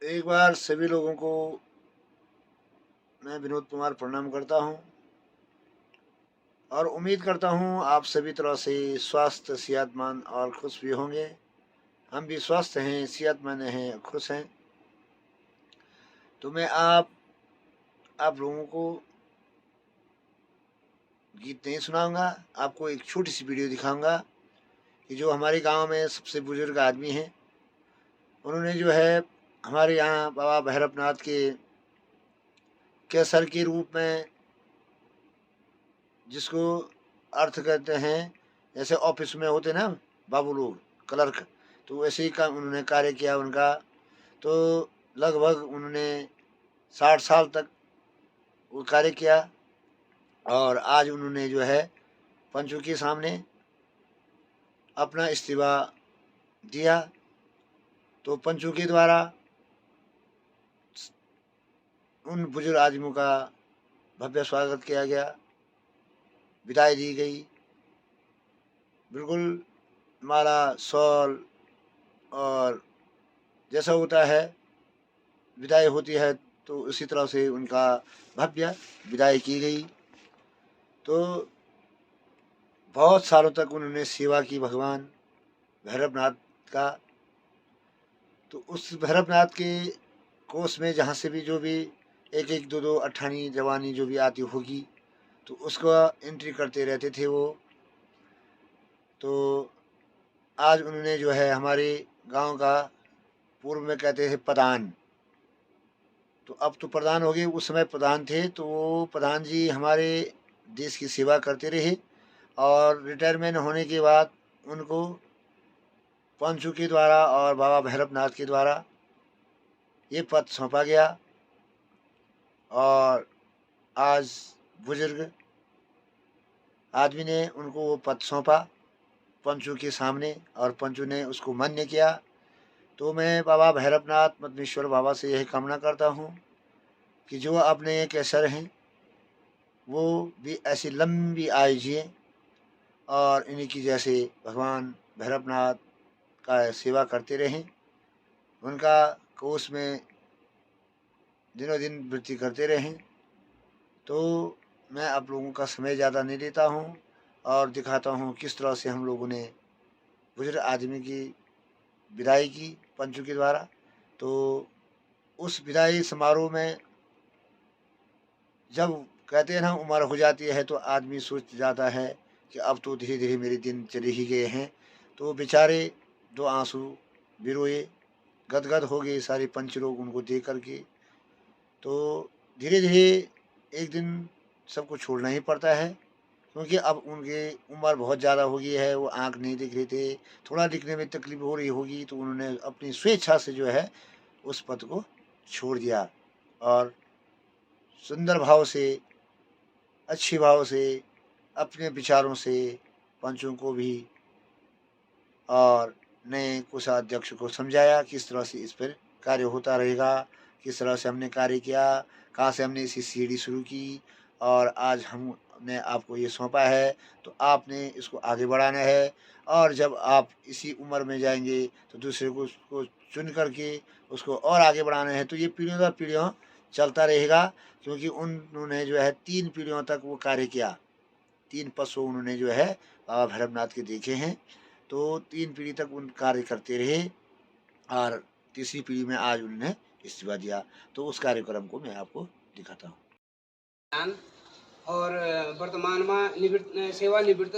एक बार सभी लोगों को मैं विनोद कुमार प्रणाम करता हूं और उम्मीद करता हूं आप सभी तरह से स्वस्थ, सेहतमंद और खुश भी होंगे। हम भी स्वस्थ हैं, सेहतमंद हैं, खुश हैं। तो मैं आप लोगों को गीत नहीं सुनाऊंगा, आपको एक छोटी सी वीडियो दिखाऊंगा कि जो हमारे गांव में सबसे बुजुर्ग आदमी हैं, उन्होंने जो है हमारे यहाँ बाबा भैरवनाथ के केसर के रूप में, जिसको अर्थ कहते हैं, जैसे ऑफिस में होते ना बाबू लोग, क्लर्क, तो वैसे ही का उन्होंने कार्य किया उनका। तो लगभग उन्होंने 60 साल तक वो कार्य किया और आज उन्होंने जो है पंचों के सामने अपना इस्तीफा दिया। तो पंचों के द्वारा उन बुजुर्ग आदमियों का भव्य स्वागत किया गया, विदाई दी गई। बिल्कुल माला, शॉल और जैसा होता है विदाई होती है, तो उसी तरह से उनका भव्य विदाई की गई। तो बहुत सालों तक उन्होंने सेवा की भगवान भैरवनाथ का। तो उस भैरवनाथ के कोष में जहाँ से भी जो भी एक एक दो दो अट्ठानी जवानी जो भी आती होगी, तो उसको एंट्री करते रहते थे वो। तो आज उन्होंने जो है हमारे गांव का, पूर्व में कहते थे प्रधान, तो अब तो प्रधान हो गए, उस समय प्रधान थे। तो वो प्रधान जी हमारे देश की सेवा करते रहे और रिटायरमेंट होने के बाद उनको पंचों के द्वारा और बाबा भैरवनाथ के द्वारा ये पद सौंपा गया। और आज बुजुर्ग आदमी ने उनको वो पद सौंपा पंचों के सामने और पंचों ने उसको मान्य किया। तो मैं बाबा भैरवनाथ मदनेश्वर बाबा से यही कामना करता हूँ कि जो अपने ये केसर हैं वो भी ऐसी लंबी आयु जिए और इन्हीं की जैसे भगवान भैरवनाथ का सेवा करते रहें, उनका कोष में दिनों दिन वृद्धि करते रहें। तो मैं आप लोगों का समय ज़्यादा नहीं लेता हूँ और दिखाता हूँ किस तरह से हम लोगों ने बुजुर्ग आदमी की विदाई की पंचों के द्वारा। तो उस विदाई समारोह में जब कहते हैं ना उम्र हो जाती है, तो आदमी सोच जाता है कि अब तो धीरे धीरे मेरे दिन चले ही गए हैं। तो बेचारे दो आंसू भी रोए, गदगद हो गए सारे पंच लोग उनको देख करके। तो धीरे धीरे एक दिन सबको छोड़ना ही पड़ता है, क्योंकि अब उनकी उम्र बहुत ज़्यादा हो गई है, वो आँख नहीं दिख रहे थे, थोड़ा दिखने में तकलीफ हो रही होगी, तो उन्होंने अपनी स्वेच्छा से जो है उस पद को छोड़ दिया और सुंदर भाव से, अच्छी भाव से, अपने विचारों से पंचों को भी और नए कोषाध्यक्ष को समझाया किस तरह से इस पर कार्य होता रहेगा, किस तरह से हमने कार्य किया, कहाँ से हमने इसी सीढ़ी शुरू की और आज हमने आपको ये सौंपा है, तो आपने इसको आगे बढ़ाना है। और जब आप इसी उम्र में जाएंगे तो दूसरे को उसको चुन करके उसको और आगे बढ़ाना है। तो ये पीढ़ियों दर पीढ़ियों चलता रहेगा, क्योंकि उन्होंने जो है 3 पीढ़ियों तक वो कार्य किया, 3 पशु उन्होंने जो है बाबा भैरवनाथ के देखे हैं। तो 3 पीढ़ी तक उन कार्य करते रहे और तीसरी पीढ़ी में आज उन्होंने इस्तीफा दिया। तो उस कार्यक्रम को मैं आपको दिखाता हूँ। और वर्तमान में निवृत्त सेवानिवृत्त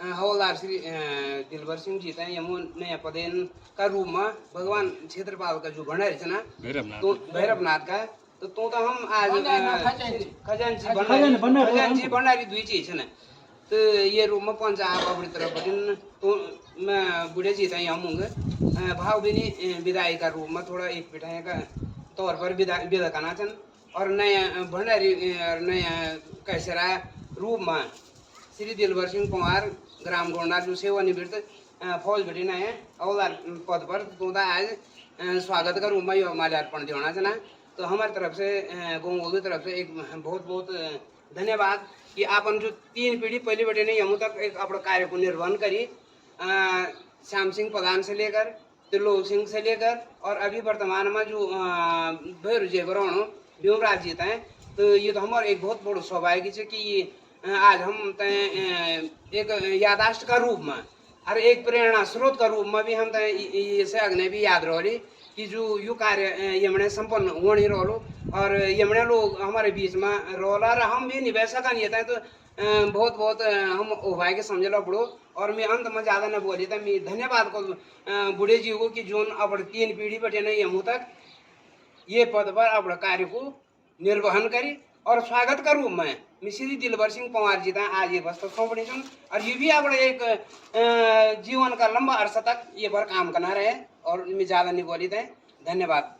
हवलदार श्री दिलबर सिंह जी हैं यमु नया पदेन का रूप में भगवान क्षेत्रपाल का जो भंडारी है ना, तो भैरवनाथ का, तो हम आज खजानची भंडारी दुई चीज है ना। तो ये रूप में पंच आप अपनी तरफ बटिन तो मैं बुढ़े जी हैं हम होंगे भाव भी विदाई का रूप में थोड़ा एक पिठाई का तौर पर विदा करना चन और नया भंडारी नया कैसरा रूप में श्री दिलबर सिंह कुमार ग्राम गोंडा जो सेवानिवृत्त फौज भेटी नए अवलार पद पर तो आज स्वागत का रूप में माल्यार्पण देना चना। तो हमारी तरफ से गोंगोल की तरफ से एक बहुत बहुत धन्यवाद कि आपन जो 3 पीढ़ी पहले बेटे ने यमु तक एक अपना कार्य को निर्वहन करी, श्याम सिंह प्रधान से लेकर त्रिलोक सिंह से लेकर और अभी वर्तमान में जो भैरू जी बरौणो व्योमराज जी हैं, तो ये तो हमारे एक बहुत बड़ो सौभाग्य है कि ये आज हम तय एक यादाश्त का रूप में और एक प्रेरणा स्रोत का रूप में भी हम तय इसे अग्नि भी याद रहो कि जो यू कार्य यमने संपन्न होने रोलो और यमने लोग हमारे बीच में रोला और हम भी निवेशक नहीं था तो बहुत बहुत हम उभाई के समझ लो पड़ो। और मैं अंत में ज़्यादा न बोली था, मैं धन्यवाद को बूढ़े जी को कि जोन अब 3 पीढ़ी बटे नहीं हम तक ये पद पर अब कार्य को निर्वहन करी और स्वागत का रूप में मैं श्री दिलबर सिंह पंवार जी था आज ये वस्त्र सौंपणी सुन और ये भी अब एक जीवन का लंबा अरसा तक ये पर काम करना रहे। और मैं ज़्यादा नहीं बोली था, धन्यवाद।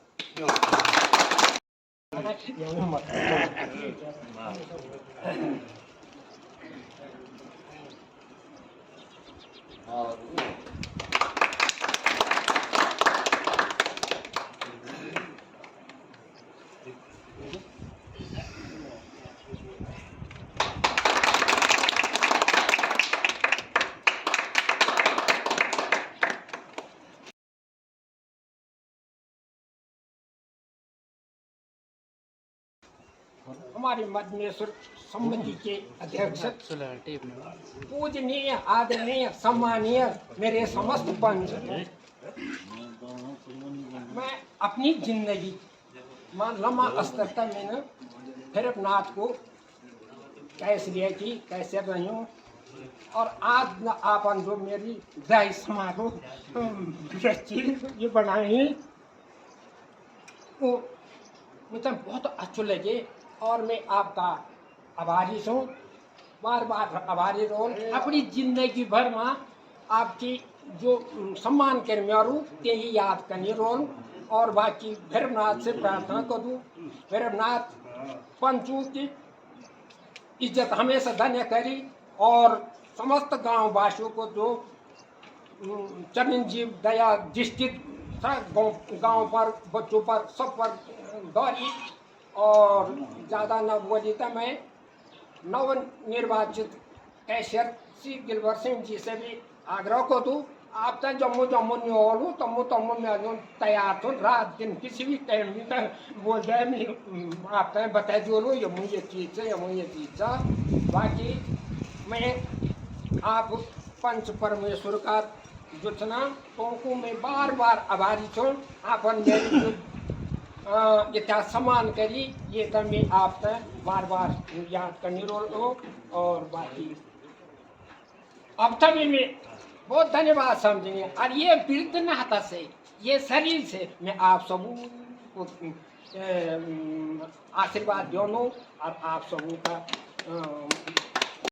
हमारे मदनेश्वर समिति के अध्यक्ष पूजनीय आदरणीय सम्मानीय मेरे समस्त पंच, मैं अपनी जिंदगी में लम्बा स्तर तक मैंने भैरवनाथ को कैसे लिया की कैसे रही हूँ और आज न आपन जो मेरी दाई समारोह ये बनाई वो मुझे बहुत अच्छा लगे और मैं आपका आभारी हूँ, बार बार आभारी रहूँ। अपनी जिंदगी भर में आपकी जो सम्मान कर मेरू ते ही याद करनी रहूँ और बाकी भैरवनाथ से प्रार्थना करूँ भैरवनाथ पंचों की इज्जत हमेशा धन्य करी और समस्त गांव वासियों को जो चिरंजीव दया दृष्टि गांव पर बच्चों पर सब पर दौरी और ज़्यादा न बोली तो मैं नवनिर्वाचित कैशियर श्री दिलबर सिंह जी से भी आग्रह को दूँ आप तक जम्मू जम्मू नहीं हो तम्मू में तैयार तो रात दिन किसी भी टाइम में तक बोल जाए मैं आप तक बता दो लो ये मुझे चीज़ है ये मुझे चीज़ है। बाकी मैं आप पंच परमेश्वर का जुटना तो मैं बार बार आभारी हूँ आपन मेरी जो इतना सम्मान करी ये तो मैं आप तक बार बार याद करनी रो और बाकी अब तक मैं बहुत धन्यवाद समझेंगे और ये वृद्ध नाता से ये शरीर से मैं आप सबको आशीर्वाद दोनों और आप सबों का